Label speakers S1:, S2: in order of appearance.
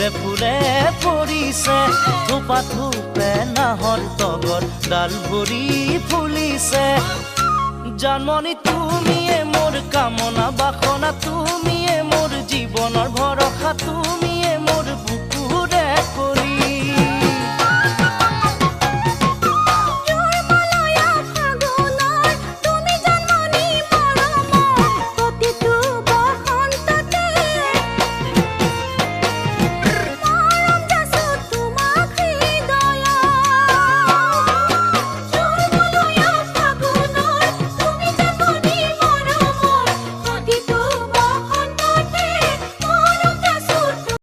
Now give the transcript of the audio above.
S1: ফুলে ফুলে পৰিছে থোপা থোপে নাহৰ তগৰ ডাল ভৰি ফুলিছে জানমণি তুমিয়ে মোৰ কামনা বাসনা তুমিয়ে মোৰ জীৱনৰ ভৰসা তুমি